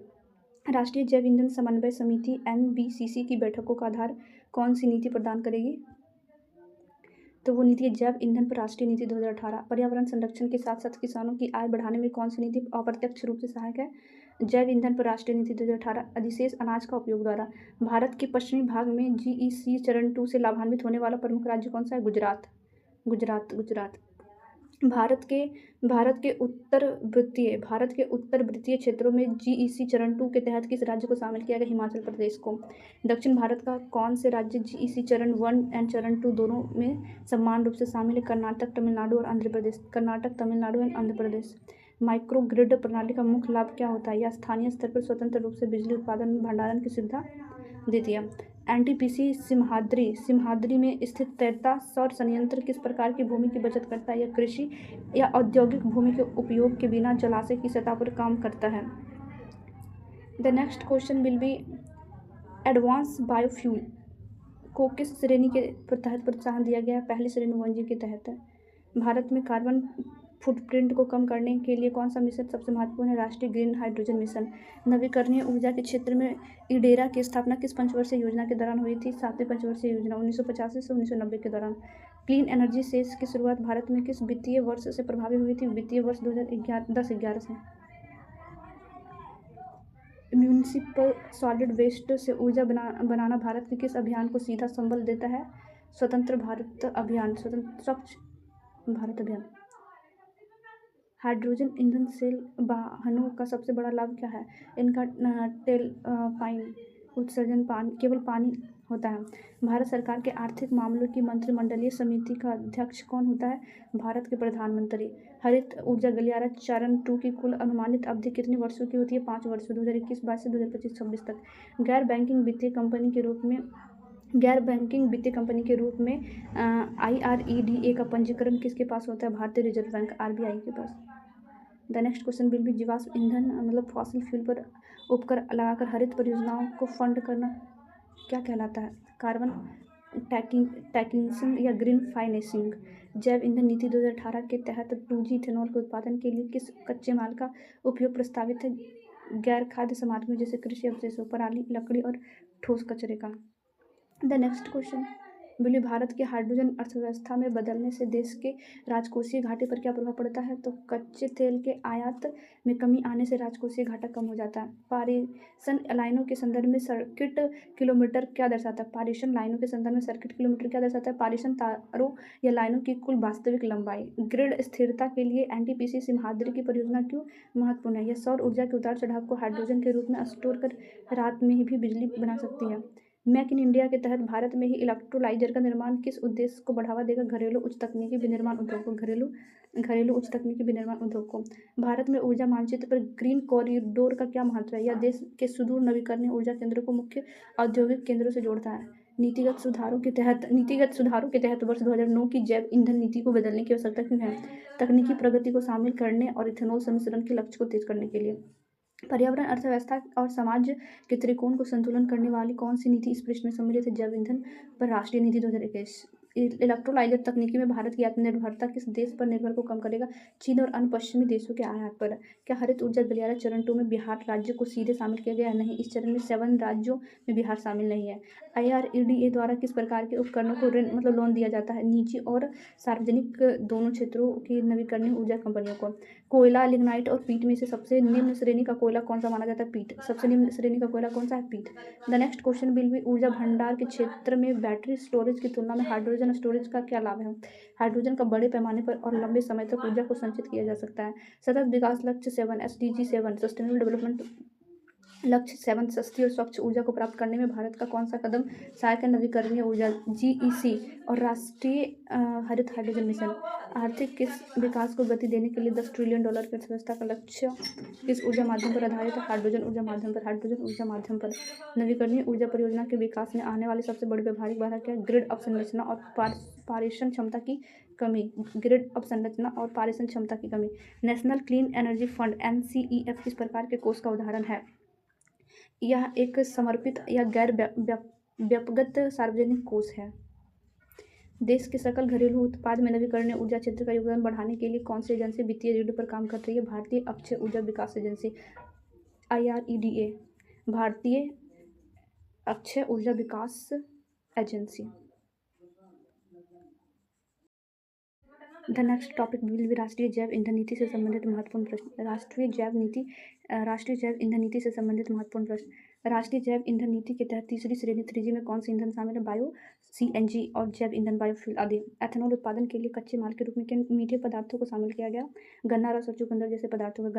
राष्ट्रीय जैव ईंधन समन्वय समिति NBCC की बैठकों का आधार कौन सी नीति प्रदान करेगी? तो वो नीति है जैव ईंधन पर राष्ट्रीय नीति 2018। पर्यावरण संरक्षण के साथ साथ किसानों की आय बढ़ाने में कौन सी नीति अप्रत्यक्ष रूप से सहायक है? जैव ईंधन पर राष्ट्रीय नीति 2018। अधिशेष अनाज का उपयोग द्वारा भारत के पश्चिमी भाग में GEC चरण 2 से लाभान्वित होने वाला प्रमुख राज्य कौन सा है? गुजरात। भारत के उत्तर वृत्तीय क्षेत्रों में GEC चरण 2 के तहत किस राज्य को शामिल किया गया? हिमाचल प्रदेश को। दक्षिण भारत का कौन से राज्य GEC चरण 1 एंड चरण 2 दोनों में समान रूप से शामिल है? कर्नाटक, तमिलनाडु और आंध्र प्रदेश। माइक्रो ग्रिड प्रणाली का मुख्य लाभ क्या होता है? यह स्थानीय स्तर पर स्वतंत्र रूप से बिजली उत्पादन में भंडारण की सुविधा देती है। NTPC सिमहाद्री में स्थित तैरता सौर संयंत्र किस प्रकार की भूमि की बचत करता है? यह कृषि या औद्योगिक भूमि के उपयोग के बिना जलाशय की सतह पर काम करता है। The next question will B advance biofuel को किस श्रेणी के तहत प्रोत्साहन दिया गया है? पहली श्रेणी 1G के तहत है। भारत में कार्बन फुटप्रिंट को कम करने के लिए कौन सा मिशन सबसे महत्वपूर्ण है? राष्ट्रीय ग्रीन हाइड्रोजन मिशन। नवीकरणीय ऊर्जा के क्षेत्र में इडेरा की स्थापना किस पंचवर्षीय योजना के दौरान हुई थी? 7वीं पंचवर्षीय योजना 1985 से 1990 के दौरान। क्लीन एनर्जी सेस की शुरुआत भारत में किस वित्तीय वर्ष से प्रभावी हुई थी? वित्तीय वर्ष 2010-11 से। म्यूनिसिपल सॉलिड वेस्ट से ऊर्जा बनाना भारत के किस अभियान को सीधा संबल देता है? स्वतंत्र स्वच्छ भारत अभियान। हाइड्रोजन ईंधन सेल वाहनों का सबसे बड़ा लाभ क्या है? इनका टेल पाइन उत्सर्जन केवल पानी होता है। भारत सरकार के आर्थिक मामलों की मंत्रिमंडलीय समिति का अध्यक्ष कौन होता है? भारत के प्रधानमंत्री। हरित ऊर्जा गलियारा चरण 2 की कुल अनुमानित अवधि कितने वर्षों की होती है? 5 वर्षों 2021-22 से 2025-26 तक। गैर बैंकिंग वित्तीय कंपनी के रूप में IREDA का पंजीकरण किसके पास होता है? भारतीय रिजर्व बैंक RBI के पास। The next question will be जीवाश्म ईंधन मतलब फॉसिल फ्यूल पर उपकर लगाकर हरित परियोजनाओं को फंड करना क्या कहलाता है? कार्बन टैक्सेशन या ग्रीन फाइनेंसिंग। जैव ईंधन नीति 2018 के तहत 2G इथेनॉल के उत्पादन के लिए किस कच्चे माल का उपयोग प्रस्तावित है? गैर खाद्य सामग्रियों जैसे कृषि अवशेषों, पराली, लकड़ी और ठोस कचरे का। द नेक्स्ट क्वेश्चन बोलिए भारत के हाइड्रोजन अर्थव्यवस्था में बदलने से देश के राजकोषीय घाटे पर क्या प्रभाव पड़ता है? तो कच्चे तेल के आयात में कमी आने से राजकोषीय घाटा कम हो जाता है। पारेषण लाइनों के संदर्भ में सर्किट किलोमीटर क्या दर्शाता है? पारेषण लाइनों के संदर्भ में सर्किट किलोमीटर क्या दर्शाता है? पारेषण तारों या लाइनों की कुल वास्तविक लंबाई। ग्रिड स्थिरता के लिए NTPC सिमहाद्री की परियोजना क्यों महत्वपूर्ण है? यह सौर ऊर्जा के उतार चढ़ाव को हाइड्रोजन के रूप में स्टोर कर रात में भी बिजली बना सकती है। मेक इन इंडिया के तहत भारत में ही इलेक्ट्रोलाइजर का निर्माण किस उद्देश्य को बढ़ावा देगा? घरेलू उच्च तकनीकी विनिर्माण उद्योग को। घरेलू उच्च तकनीकी विनिर्माण उद्योग को। भारत में ऊर्जा मानचित्र पर ग्रीन कॉरिडोर का क्या महत्व है? यह देश के सुदूर नवीकरणीय ऊर्जा केंद्रों को मुख्य औद्योगिक केंद्रों से जोड़ता है। नीतिगत सुधारों के तहत वर्ष 2009 की जैव ईंधन नीति को बदलने की आवश्यकता क्यों है? तकनीकी प्रगति को शामिल करने और इथेनॉल संमिश्रण के लक्ष्य को तेज करने के लिए। पर्यावरण, अर्थव्यवस्था और समाज के त्रिकोण को संतुलन करने वाली कौन सी नीति इस प्रश्न में सम्मिलित है? जैव ईंधन पर राष्ट्रीय नीति 2021। इलेक्ट्रोलाइजर तकनीकी में भारत की आत्मनिर्भरता किस देश पर निर्भर को कम करेगा? चीन और अन्य पश्चिमी देशों के आयात पर। क्या हरित ऊर्जा गलियारा चरण 2 में बिहार राज्य को सीधे शामिल किया गया है? नहीं, इस चरण में 7 राज्यों में बिहार शामिल नहीं है। IREDA द्वारा किस प्रकार के उपकरणों को ऋण लोन दिया जाता है? निजी और सार्वजनिक दोनों क्षेत्रों की नवीकरणीय ऊर्जा कंपनियों को। कोयला, लिग्नाइट और पीट में से सबसे निम्न श्रेणी का कोयला कौन सा माना जाता है? पीट। सबसे निम्न श्रेणी का कोयला कौन सा है? पीट। The next question will B ऊर्जा भंडार के क्षेत्र में बैटरी स्टोरेज की तुलना में हाइड्रोजन स्टोरेज का क्या लाभ है? हाइड्रोजन का बड़े पैमाने पर और लंबे समय तक ऊर्जा को संचित किया जा सकता है। सतत विकास लक्ष्य 7 SDG 7 सस्टेनेबल डेवलपमेंट लक्ष्य 7 सस्ती और स्वच्छ ऊर्जा को प्राप्त करने में भारत का कौन सा कदम सहायक है? नवीकरणीय ऊर्जा GEC और राष्ट्रीय हरित हाइड्रोजन मिशन। आर्थिक विकास को गति देने के लिए $10 ट्रिलियन की अर्थव्यवस्था का लक्ष्य किस ऊर्जा माध्यम पर आधारित है? हाइड्रोजन ऊर्जा माध्यम पर। नवीकरणीय ऊर्जा परियोजना के विकास में आने वाली सबसे बड़ी व्यवहारिक बाधा क्या है? ग्रिड अवसंरचना और पारेषण क्षमता की कमी। National clean energy fund NCEF किस प्रकार के कोष का उदाहरण है? यह एक समर्पित या गैर व्यक्तिगत सार्वजनिक कोष है। देश के सकल घरेलू उत्पाद में नवीकरणीय ऊर्जा क्षेत्र का योगदान बढ़ाने के लिए कौन सी एजेंसी वित्तीय ऋण पर काम कर रही है? भारतीय अक्षय ऊर्जा विकास एजेंसी IREDA। भारतीय अक्षय ऊर्जा विकास agency. The next topic will be राष्ट्रीय जैव ईंधन नीति से संबंधित महत्वपूर्ण प्रश्न। राष्ट्रीय जैव ईंधन नीति से संबंधित महत्वपूर्ण प्रश्न। राष्ट्रीय जैव ईंधन नीति के तहत तीसरी श्रेणी 3G में कौन से ईंधन शामिल है? बायो CNG और जैव ईंधन बायोफ्यूल आदि। एथेनॉल उत्पादन के लिए कच्चे माल के रूप में किन मीठे पदार्थों को शामिल किया गया? गन्ना रस और चुकंदर जैसे पदार्थों को।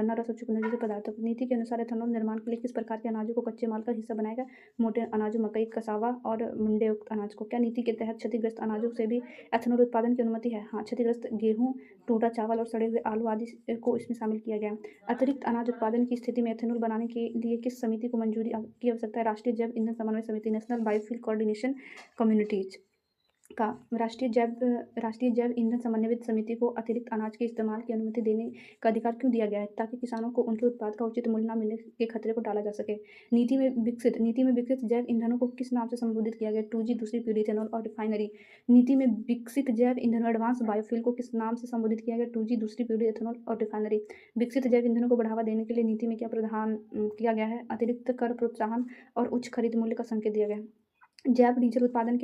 नीति के अनुसार एथेनॉल निर्माण के लिए किस प्रकार के अनाजों को कच्चे माल का हिस्सा बनाया गया? मोटे अनाजों, मकई, कसावा और मंडेयुक्त अनाज को। क्या नीति के तहत क्षतिग्रस्त अनाजों से भी एथेनॉल उत्पादन की अनुमति है? हाँ, क्षतिग्रस्त गेहूं, टूटा चावल और सड़े हुए आलू आदि को इसमें शामिल किया गया। अतिरिक्त अनाज उत्पादन की स्थिति में एथेनॉल बनाने के लिए किस समिति को मंजूरी की आवश्यकता है? राष्ट्रीय जैव ईंधन समन्वय समिति, नेशनल बायोफ्यूल कोऑर्डिनेशन कम्युनिटीज। का राष्ट्रीय जैव ईंधन समन्वय समिति को अतिरिक्त अनाज के इस्तेमाल की अनुमति देने का अधिकार क्यों दिया गया है? ताकि किसानों को उनके उत्पाद का उचित मूल्य न मिलने के खतरे को टाला जा सके। नीति में विकसित जैव ईंधनों को किस नाम से संबोधित किया गया? 2G दूसरी पीढ़ी इथेनॉल और रिफाइनरी। नीति में विकसित जैव ईंधन एडवांस बायोफ्यूल को किस नाम से संबोधित किया गया? 2G दूसरी पीढ़ी इथेनॉल और रिफाइनरी। विकसित जैव ईंधनों को बढ़ावा देने के लिए नीति में क्या प्रावधान किया गया है? अतिरिक्त कर प्रोत्साहन और उच्च खरीद मूल्य का संकेत दिया गया है। जैव डीजल उत्पादन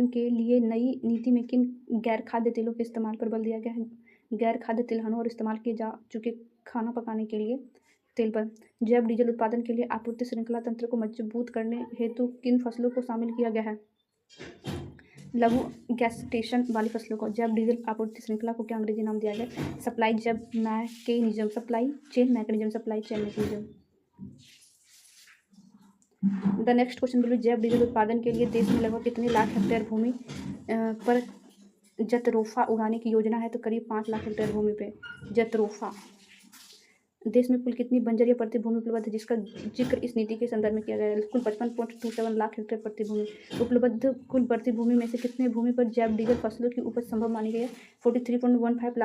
के लिए नई नीति में किन गैर खाद्य तेलों के इस्तेमाल पर बल दिया गया है? गैर खाद्य तिलहनों और इस्तेमाल किए जा चुके खाना पकाने के लिए तेल पर। जैव डीजल उत्पादन के लिए आपूर्ति श्रृंखला तंत्र को मजबूत करने हेतु किन फसलों को शामिल किया गया है? लघु गैस्टेशन वाली फसलों को। जैव डीजल आपूर्ति श्रृंखला को क्या अंग्रेजी नाम दिया गया? Supply chain mechanism. The next question will B जैव डीजल उत्पादन के लिए देश में लगभग कितने लाख हेक्टेयर भूमि पर जत्रोफा उगाने की योजना है? तो करीब 5 लाख हेक्टेयर भूमि पे जत्रोफा। देश में कुल कितनी बंजर या प्रति भूमि उपलब्ध है जिसका जिक्र इस नीति के संदर्भ में किया गया है? कुल 55.27 लाख हेक्टेयर प्रति भूमि उपलब्ध। कुल प्रति भूमि में से कितने भूमि पर जैव डीजल फसलों की उपज संभव मानी गई है? 43.15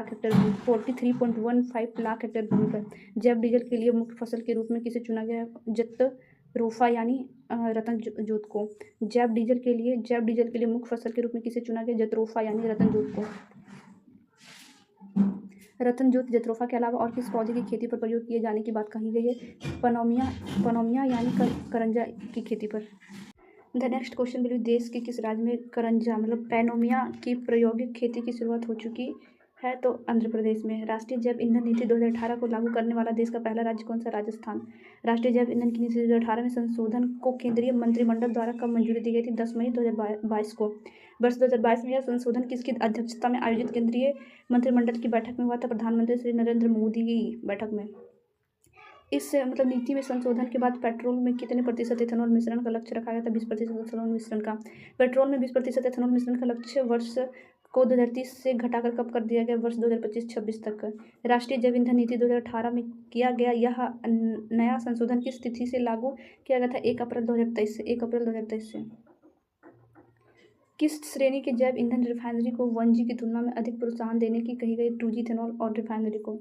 लाख हेक्टेयर भूमि पर। जैव डीजल के लिए मुख्य फसल के रूप में किसे चुना गया है? जत्रोफा यानी रतन जोत को। जैव डीजल के लिए मुख्य फसल के रूप में किसे चुना गया? जत्रोफा यानी रतन जोत को। रतन जोत जत्रोफा के अलावा और किस पौधे की खेती पर प्रयोग किए जाने की बात कही गई है? पनोमिया यानी करंजा की खेती पर। The next question will B देश के किस राज्य में करंजा मतलब पैनोमिया की प्रायोगिक खेती की शुरुआत हो चुकी है? तो आंध्र प्रदेश में। राष्ट्रीय जैव ईंधन नीति 2018 को लागू करने वाला देश का पहला राज्य कौन सा? राजस्थान। राष्ट्रीय जैव ईंधन की नीति 2018 में संशोधन को केंद्रीय मंत्रिमंडल द्वारा कब मंजूरी दी गई थी? 10 मई 2022 को। वर्ष 2022 में यह संशोधन किसकी अध्यक्षता में आयोजित केंद्रीय मंत्रिमंडल की बैठक में हुआ था? प्रधानमंत्री श्री नरेंद्र मोदी की बैठक में। इस नीति में संशोधन के बाद पेट्रोल में कितने प्रतिशत इथेनॉल मिश्रण का लक्ष्य रखा गया था? 20% इथेनॉल मिश्रण का। पेट्रोल में 20% इथेनॉल मिश्रण का लक्ष्य वर्ष को 2030 से घटाकर कब कर दिया गया? वर्ष 2025-26 तक। राष्ट्रीय जैव ईंधन नीति 2018 में किया गया यह नया संशोधन किस तिथि से लागू किया गया था? 1 अप्रैल 2023 से। किस श्रेणी के जैव ईंधन रिफाइनरी को 1G की तुलना में अधिक प्रोत्साहन देने की कही गई? 2G इथेनॉल और रिफाइनरी को।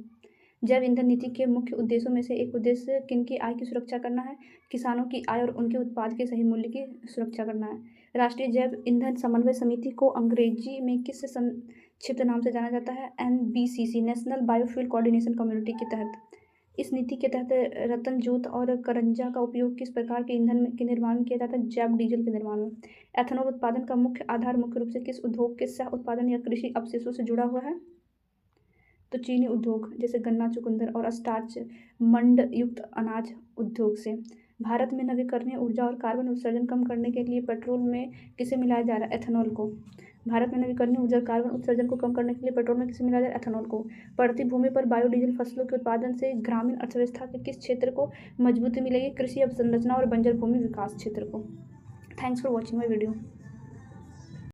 जैव ईंधन नीति के मुख्य उद्देश्यों में से एक उद्देश्य किनकी आय की सुरक्षा करना है? किसानों की आय और उनके उत्पाद के सही मूल्य की सुरक्षा करना है। राष्ट्रीय जैव ईंधन समन्वय समिति को अंग्रेजी में किस संक्षिप्त नाम से जाना जाता है? NBCC national biofuel coordination community के तहत। इस नीति के तहत रतन जोत और करंजा का उपयोग किस प्रकार के ईंधन के निर्माण में किया जाता है? जैव डीजल के निर्माण में। एथेनॉल उत्पादन का मुख्य आधार मुख्य रूप से किस उद्योग के सह उत्पादन या कृषि अवशेषों से जुड़ा हुआ है? तो चीनी उद्योग जैसे गन्ना, चुकंदर और स्टार्च मंड युक्त अनाज उद्योग से। भारत में नवीकरणीय ऊर्जा और कार्बन उत्सर्जन कम करने के लिए पेट्रोल में किसे मिलाया जा रहा है? एथेनॉल को। भारत में नवीकरणीय ऊर्जा और कार्बन उत्सर्जन को कम करने के लिए पेट्रोल में किसे मिलाया जा रहा है? एथेनॉल को। पड़ती भूमि पर बायोडीजल फसलों के उत्पादन से ग्रामीण अर्थव्यवस्था के किस क्षेत्र को मजबूती मिलेगी? कृषि अवसंरचना और बंजर भूमि विकास क्षेत्र को। Thanks for watching my video.